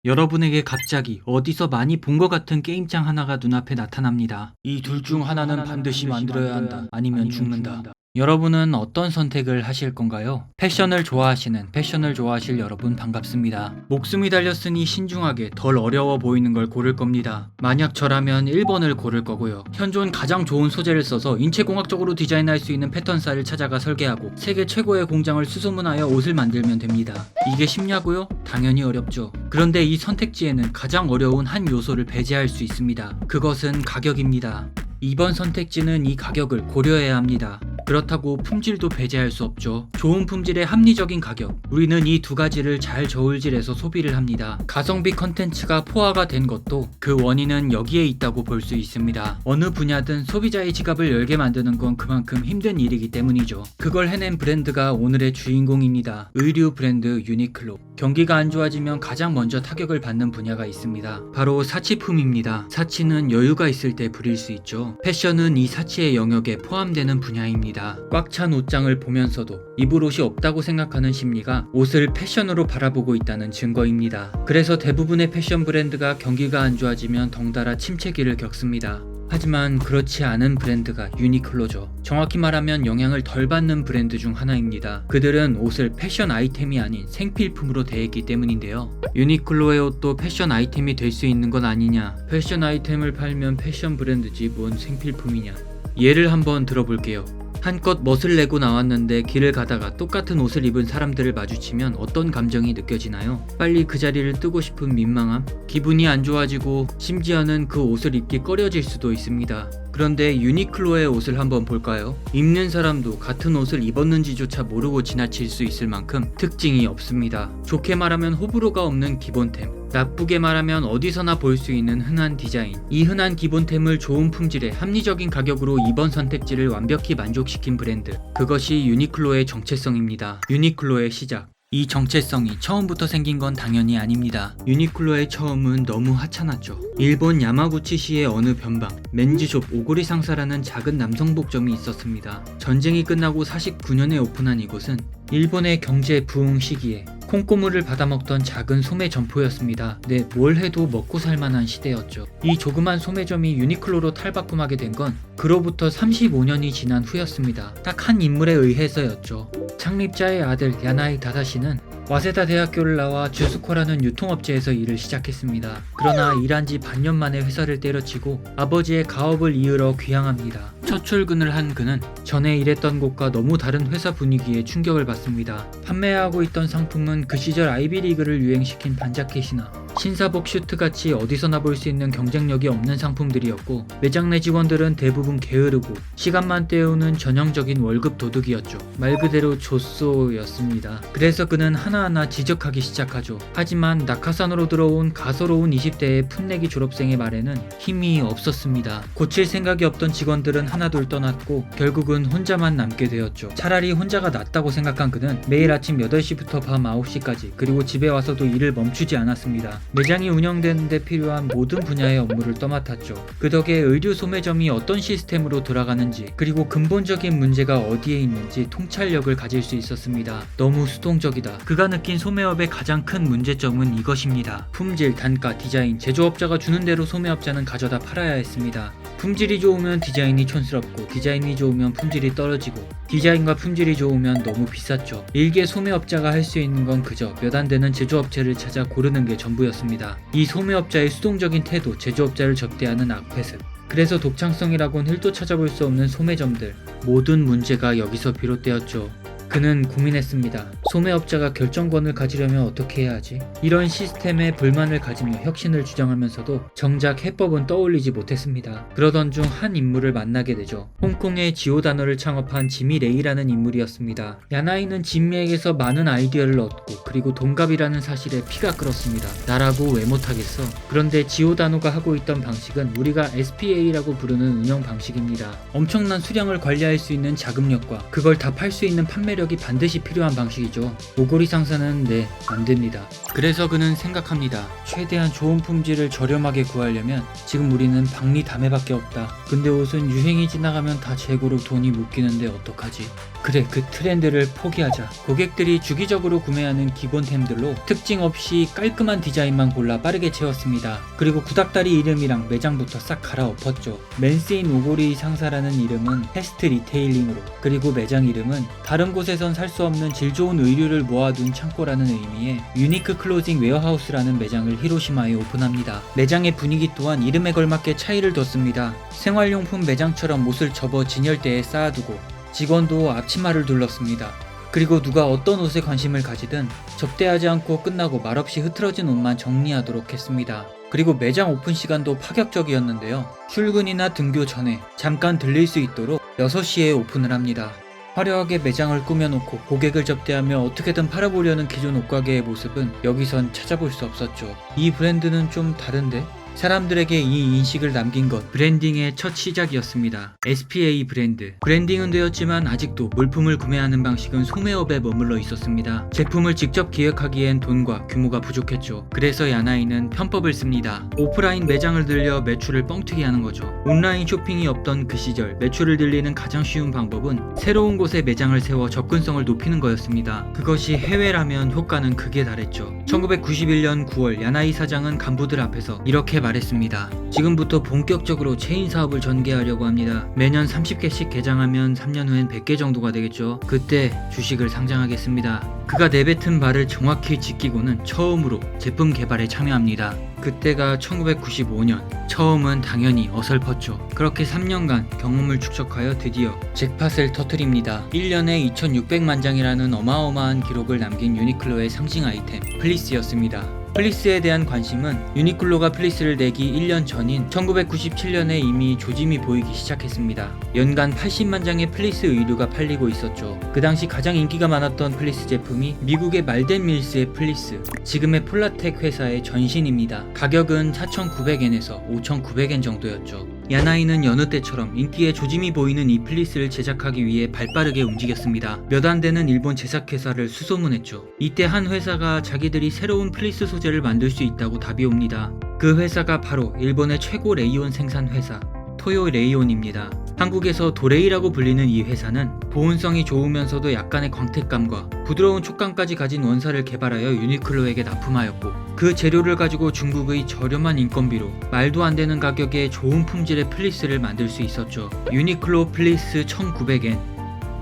여러분에게 갑자기 어디서 많이 본 것 같은 게임장 하나가 눈앞에 나타납니다. 이 둘 중 하나는 반드시 만들어야 한다. 아니면 죽는다. 여러분은 어떤 선택을 하실 건가요? 패션을 좋아하실 여러분 반갑습니다. 목숨이 달렸으니 신중하게 덜 어려워 보이는 걸 고를 겁니다. 만약 저라면 1번을 고를 거고요. 현존 가장 좋은 소재를 써서 인체공학적으로 디자인할 수 있는 패턴사를 찾아가 설계하고 세계 최고의 공장을 수소문하여 옷을 만들면 됩니다. 이게 쉽냐고요? 당연히 어렵죠. 그런데 이 선택지에는 가장 어려운 한 요소를 배제할 수 있습니다. 그것은 가격입니다. 이번 선택지는 이 가격을 고려해야 합니다. 그렇다고 품질도 배제할 수 없죠. 좋은 품질의 합리적인 가격. 우리는 이 두 가지를 잘 저울질해서 소비를 합니다. 가성비 컨텐츠가 포화가 된 것도 그 원인은 여기에 있다고 볼 수 있습니다. 어느 분야든 소비자의 지갑을 열게 만드는 건 그만큼 힘든 일이기 때문이죠. 그걸 해낸 브랜드가 오늘의 주인공입니다. 의류 브랜드 유니클로. 경기가 안 좋아지면 가장 먼저 타격을 받는 분야가 있습니다. 바로 사치품입니다. 사치는 여유가 있을 때 부릴 수 있죠. 패션은 이 사치의 영역에 포함되는 분야입니다. 꽉 찬 옷장을 보면서도 입을 옷이 없다고 생각하는 심리가 옷을 패션으로 바라보고 있다는 증거입니다. 그래서 대부분의 패션 브랜드가 경기가 안 좋아지면 덩달아 침체기를 겪습니다. 하지만 그렇지 않은 브랜드가 유니클로죠. 정확히 말하면 영향을 덜 받는 브랜드 중 하나입니다. 그들은 옷을 패션 아이템이 아닌 생필품으로 대했기 때문인데요. 유니클로의 옷도 패션 아이템이 될 수 있는 건 아니냐. 패션 아이템을 팔면 패션 브랜드지 뭔 생필품이냐. 예를 한번 들어볼게요. 한껏 멋을 내고 나왔는데 길을 가다가 똑같은 옷을 입은 사람들을 마주치면 어떤 감정이 느껴지나요? 빨리 그 자리를 뜨고 싶은 민망함? 기분이 안 좋아지고 심지어는 그 옷을 입기 꺼려질 수도 있습니다. 그런데 유니클로의 옷을 한번 볼까요? 입는 사람도 같은 옷을 입었는지조차 모르고 지나칠 수 있을 만큼 특징이 없습니다. 좋게 말하면 호불호가 없는 기본템, 나쁘게 말하면 어디서나 볼 수 있는 흔한 디자인. 이 흔한 기본템을 좋은 품질에 합리적인 가격으로 이번 선택지를 완벽히 만족시킨 브랜드. 그것이 유니클로의 정체성입니다. 유니클로의 시작. 이 정체성이 처음부터 생긴 건 당연히 아닙니다. 유니클로의 처음은 너무 하찮았죠. 일본 야마구치시의 어느 변방, 맨즈숍 오고리 상사라는 작은 남성 복점이 있었습니다. 전쟁이 끝나고 49년에 오픈한 이곳은 일본의 경제 부흥 시기에 콩고물을 받아먹던 작은 소매 점포였습니다. 네, 뭘 해도 먹고 살만한 시대였죠. 이 조그만 소매점이 유니클로로 탈바꿈하게 된 건 그로부터 35년이 지난 후였습니다. 딱 한 인물에 의해서였죠. 창립자의 아들 야나이 다다시는 와세다 대학교를 나와 주스코라는 유통업체에서 일을 시작했습니다. 그러나 일한 지 반년 만에 회사를 때려치고 아버지의 가업을 이으러 귀향합니다. 첫 출근을 한 그는 전에 일했던 곳과 너무 다른 회사 분위기에 충격을 받습니다. 판매하고 있던 상품은 그 시절 아이비리그를 유행시킨 반자켓이나 신사복 슈트같이 어디서나 볼 수 있는 경쟁력이 없는 상품들이었고, 매장 내 직원들은 대부분 게으르고 시간만 때우는 전형적인 월급 도둑이었죠. 말 그대로 조쏘였습니다. 그래서 그는 하나하나 지적하기 시작하죠. 하지만 낙하산으로 들어온 가소로운 20대의 풋내기 졸업생의 말에는 힘이 없었습니다. 고칠 생각이 없던 직원들은 하나둘 떠났고 결국은 혼자만 남게 되었죠. 차라리 혼자가 낫다고 생각한 그는 매일 아침 8시부터 밤 9시까지 그리고 집에 와서도 일을 멈추지 않았습니다. 매장이 운영되는 데 필요한 모든 분야의 업무를 떠맡았죠. 그 덕에 의류 소매점이 어떤 시스템으로 돌아가는지 그리고 근본적인 문제가 어디에 있는지 통찰력을 가질 수 있었습니다. 너무 수동적이다. 그가 느낀 소매업의 가장 큰 문제점은 이것입니다. 품질, 단가, 디자인, 제조업자가 주는 대로 소매업자는 가져다 팔아야 했습니다. 품질이 좋으면 디자인이 촌스럽고 디자인이 좋으면 품질이 떨어지고 디자인과 품질이 좋으면 너무 비쌌죠. 일개 소매업자가 할 수 있는 건 그저 몇 안 되는 제조업체를 찾아 고르는 게 전부였습니다. 이 소매업자의 수동적인 태도, 제조업자를 적대하는 악패습. 그래서 독창성이라곤 1도 찾아볼 수 없는 소매점들. 모든 문제가 여기서 비롯되었죠. 그는 고민했습니다. 소매업자가 결정권을 가지려면 어떻게 해야 하지? 이런 시스템에 불만을 가지며 혁신을 주장하면서도 정작 해법은 떠올리지 못했습니다. 그러던 중 한 인물을 만나게 되죠. 홍콩의 지오다노를 창업한 지미 레이라는 인물이었습니다. 야나이는 지미에게서 많은 아이디어를 얻고 그리고 동갑이라는 사실에 피가 끓었습니다. 나라고 왜 못하겠어? 그런데 지오다노가 하고 있던 방식은 우리가 SPA라고 부르는 운영 방식입니다. 엄청난 수량을 관리할 수 있는 자금력과 그걸 다 팔 수 있는 판매력이 반드시 필요한 방식이죠. 오고리 상사는 안됩니다. 그래서 그는 생각합니다. 최대한 좋은 품질을 저렴하게 구하려면 지금 우리는 박리 담에밖에 없다. 근데 옷은 유행이 지나가면 다 재고로 돈이 묶이는데 어떡하지? 그래, 그 트렌드를 포기하자. 고객들이 주기적으로 구매하는 기본템들로 특징 없이 깔끔한 디자인만 골라 빠르게 채웠습니다. 그리고 구닥다리 이름이랑 매장부터 싹 갈아엎었죠. 맨스인 오고리 상사라는 이름은 패스트 리테일링으로, 그리고 매장 이름은 다른 곳에선 살 수 없는 질 좋은 의류를 모아둔 창고라는 의미의 유니크 클로징 웨어하우스라는 매장을 히로시마에 오픈합니다. 매장의 분위기 또한 이름에 걸맞게 차이를 뒀습니다. 생활용품 매장처럼 옷을 접어 진열대에 쌓아두고 직원도 앞치마를 둘렀습니다. 그리고 누가 어떤 옷에 관심을 가지든 접대하지 않고 끝나고 말없이 흐트러진 옷만 정리하도록 했습니다. 그리고 매장 오픈 시간도 파격적이었는데요. 출근이나 등교 전에 잠깐 들릴 수 있도록 6시에 오픈을 합니다. 화려하게 매장을 꾸며놓고 고객을 접대하며 어떻게든 팔아보려는 기존 옷가게의 모습은 여기선 찾아볼 수 없었죠. 이 브랜드는 좀 다른데? 사람들에게 이 인식을 남긴 것, 브랜딩의 첫 시작이었습니다. SPA 브랜드. 브랜딩은 되었지만 아직도 물품을 구매하는 방식은 소매업에 머물러 있었습니다. 제품을 직접 기획하기엔 돈과 규모가 부족했죠. 그래서 야나이는 편법을 씁니다. 오프라인 매장을 들려 매출을 뻥튀기 하는 거죠. 온라인 쇼핑이 없던 그 시절 매출을 늘리는 가장 쉬운 방법은 새로운 곳에 매장을 세워 접근성을 높이는 거였습니다. 그것이 해외라면 효과는 극에 달했죠. 1991년 9월 야나이 사장은 간부들 앞에서 이렇게 말했습니다. 지금부터 본격적으로 체인 사업을 전개하려고 합니다. 매년 30개씩 개장하면 3년 후엔 100개 정도가 되겠죠. 그때 주식을 상장하겠습니다. 그가 내뱉은 바를 정확히 지키고는 처음으로 제품 개발에 참여합니다. 그때가 1995년. 처음은 당연히 어설펐죠. 그렇게 3년간 경험을 축적하여 드디어 잭팟을 터뜨립니다. 1년에 2600만 장이라는 어마어마한 기록을 남긴 유니클로의 상징 아이템 플리스였습니다. 플리스에 대한 관심은 유니클로가 플리스를 내기 1년 전인 1997년에 이미 조짐이 보이기 시작했습니다. 연간 80만 장의 플리스 의류가 팔리고 있었죠. 그 당시 가장 인기가 많았던 플리스 제품이 미국의 말덴 밀스의 플리스, 지금의 폴라텍 회사의 전신입니다. 가격은 4,900엔에서 5,900엔 정도였죠. 야나이는 여느 때처럼 인기에 조짐이 보이는 이 플리스를 제작하기 위해 발빠르게 움직였습니다. 몇 안 되는 일본 제작회사를 수소문했죠. 이때 한 회사가 자기들이 새로운 플리스 소재를 만들 수 있다고 답이 옵니다. 그 회사가 바로 일본의 최고 레이온 생산 회사 토요 레이온입니다. 한국에서 도레이라고 불리는 이 회사는 보온성이 좋으면서도 약간의 광택감과 부드러운 촉감까지 가진 원사를 개발하여 유니클로에게 납품하였고, 그 재료를 가지고 중국의 저렴한 인건비로 말도 안 되는 가격에 좋은 품질의 플리스를 만들 수 있었죠. 유니클로 플리스 1900엔.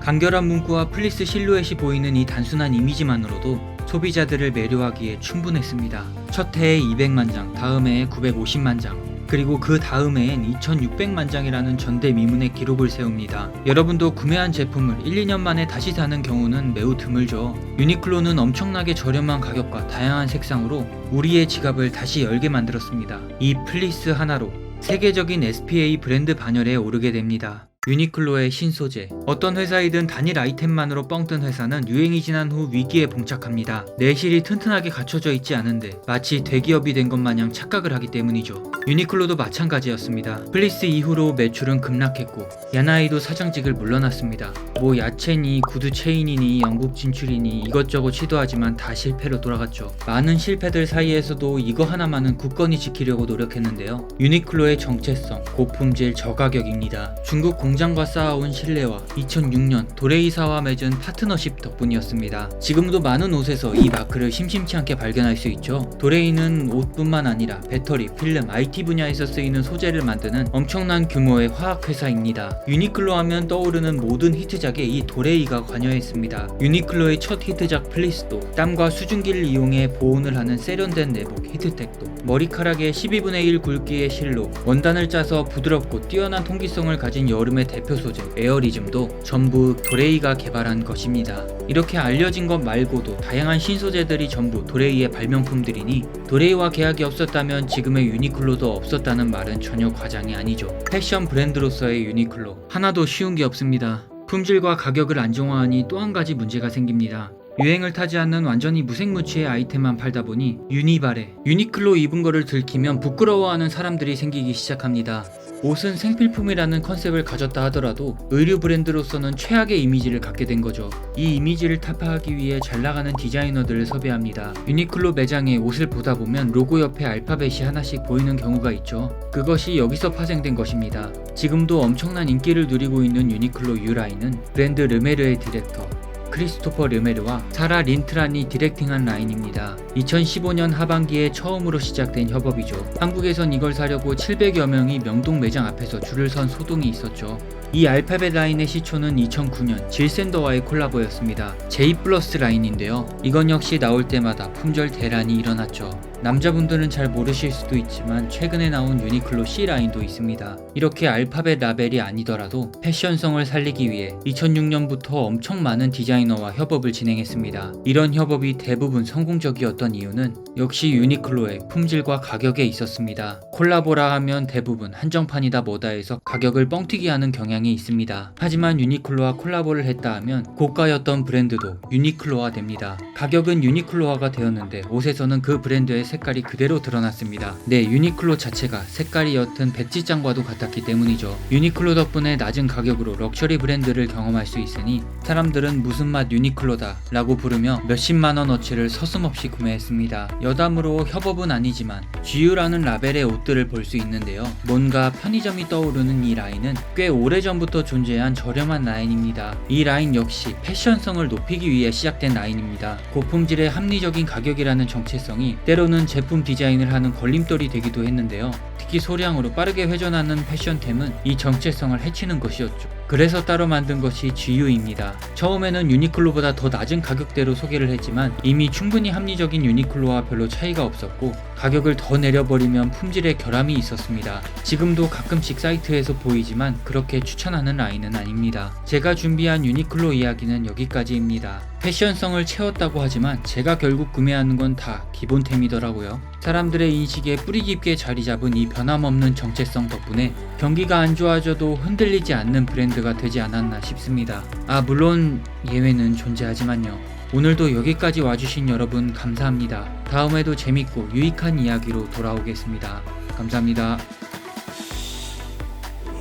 간결한 문구와 플리스 실루엣이 보이는 이 단순한 이미지만으로도 소비자들을 매료하기에 충분했습니다. 첫 해에 200만 장, 다음 해에 950만 장, 그리고 그 다음 해엔 2600만 장이라는 전대미문의 기록을 세웁니다. 여러분도 구매한 제품을 1, 2년 만에 다시 사는 경우는 매우 드물죠. 유니클로는 엄청나게 저렴한 가격과 다양한 색상으로 우리의 지갑을 다시 열게 만들었습니다. 이 플리스 하나로 세계적인 SPA 브랜드 반열에 오르게 됩니다. 유니클로의 신소재. 어떤 회사이든 단일 아이템만으로 뻥뜬 회사는 유행이 지난 후 위기에 봉착합니다. 내실이 튼튼하게 갖춰져 있지 않은데 마치 대기업이 된 것 마냥 착각을 하기 때문이죠. 유니클로도 마찬가지였습니다. 플리스 이후로 매출은 급락했고 야나이도 사장직을 물러났습니다. 뭐 야채니 구두 체인이니 영국 진출이니 이것저것 시도하지만 다 실패로 돌아갔죠. 많은 실패들 사이에서도 이거 하나만은 굳건히 지키려고 노력했는데요. 유니클로의 정체성, 고품질, 저가격입니다. 중국 공장과 쌓아온 신뢰와 2006년 도레이사와 맺은 파트너십 덕분이었습니다. 지금도 많은 옷에서 이 마크를 심심치 않게 발견할 수 있죠. 도레이는 옷뿐만 아니라 배터리, 필름, IT 분야에서 쓰이는 소재를 만드는 엄청난 규모의 화학회사입니다. 유니클로 하면 떠오르는 모든 히트작에 이 도레이가 관여했습니다. 유니클로의 첫 히트작 플리스도 땀과 수증기를 이용해 보온을 하는 세련된 내복 히트텍도, 머리카락의 12분의 1 굵기의 실로 원단을 짜서 부드럽고 뛰어난 통기성을 가진 여름의 대표 소재 에어리즘도 전부 도레이가 개발한 것입니다. 이렇게 알려진 것 말고도 다양한 신소재들이 전부 도레이의 발명품들이니 도레이와 계약이 없었다면 지금의 유니클로도 없었다는 말은 전혀 과장이 아니죠. 패션 브랜드로서의 유니클로 하나도 쉬운 게 없습니다. 품질과 가격을 안정화하니 또 한 가지 문제가 생깁니다. 유행을 타지 않는 완전히 무색무취의 아이템만 팔다 보니 유니바레, 유니클로 입은 거를 들키면 부끄러워하는 사람들이 생기기 시작합니다. 옷은 생필품이라는 컨셉을 가졌다 하더라도 의류 브랜드로서는 최악의 이미지를 갖게 된 거죠. 이 이미지를 타파하기 위해 잘 나가는 디자이너들을 섭외합니다. 유니클로 매장에 옷을 보다 보면 로고 옆에 알파벳이 하나씩 보이는 경우가 있죠. 그것이 여기서 파생된 것입니다. 지금도 엄청난 인기를 누리고 있는 유니클로 U라인은 브랜드 르메르의 디렉터 크리스토퍼 르메르와 사라 린트란이 디렉팅한 라인입니다. 2015년 하반기에 처음으로 시작된 협업이죠. 한국에선 이걸 사려고 700여 명이 명동 매장 앞에서 줄을 선 소동이 있었죠. 이 알파벳 라인의 시초는 2009년 질샌더와의 콜라보였습니다. J 플러스 라인인데요. 이건 역시 나올 때마다 품절 대란이 일어났죠. 남자분들은 잘 모르실 수도 있지만 최근에 나온 유니클로 C 라인도 있습니다. 이렇게 알파벳 라벨이 아니더라도 패션성을 살리기 위해 2006년부터 엄청 많은 디자이너와 협업을 진행했습니다. 이런 협업이 대부분 성공적이었던 이유는 역시 유니클로의 품질과 가격에 있었습니다. 콜라보라 하면 대부분 한정판이다 뭐다 해서 가격을 뻥튀기 하는 경향이 있습니다. 하지만 유니클로와 콜라보를 했다 하면 고가였던 브랜드도 유니클로화 됩니다. 가격은 유니클로화가 되었는데 옷에서는 그 브랜드의 색깔이 그대로 드러났습니다. 네, 유니클로 자체가 색깔이 옅은 백지장과도 같았기 때문이죠. 유니클로 덕분에 낮은 가격으로 럭셔리 브랜드를 경험할 수 있으니 사람들은 무슨 맛 유니클로다 라고 부르며 몇십만원 어치를 서슴없이 구매했습니다. 여담으로 협업은 아니지만 GU라는 라벨의 옷들을 볼 수 있는데요. 뭔가 편의점이 떠오르는 이 라인은 꽤 오래전부터 존재한 저렴한 라인입니다. 이 라인 역시 패션성을 높이기 위해 시작된 라인입니다. 고품질의 합리적인 가격이라는 정체성이 때로는 제품 디자인을 하는 걸림돌이 되기도 했는데요. 특히 소량으로 빠르게 회전하는 패션템은 이 정체성을 해치는 것이었죠. 그래서 따로 만든 것이 GU입니다. 처음에는 유니클로보다 더 낮은 가격대로 소개를 했지만 이미 충분히 합리적인 유니클로와 별로 차이가 없었고 가격을 더 내려버리면 품질에 결함이 있었습니다. 지금도 가끔씩 사이트에서 보이지만 그렇게 추천하는 라인은 아닙니다. 제가 준비한 유니클로 이야기는 여기까지입니다. 패션성을 채웠다고 하지만 제가 결국 구매하는 건 다 기본템이더라고요. 사람들의 인식에 뿌리 깊게 자리 잡은 이 변함없는 정체성 덕분에 경기가 안 좋아져도 흔들리지 않는 브랜드가 되지 않았나 싶습니다. 물론 예외는 존재하지만요. 오늘도 여기까지 와주신 여러분 감사합니다. 다음에도 재밌고 유익한 이야기로 돌아오겠습니다. 감사합니다.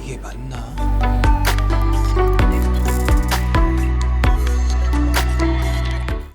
이게 맞나?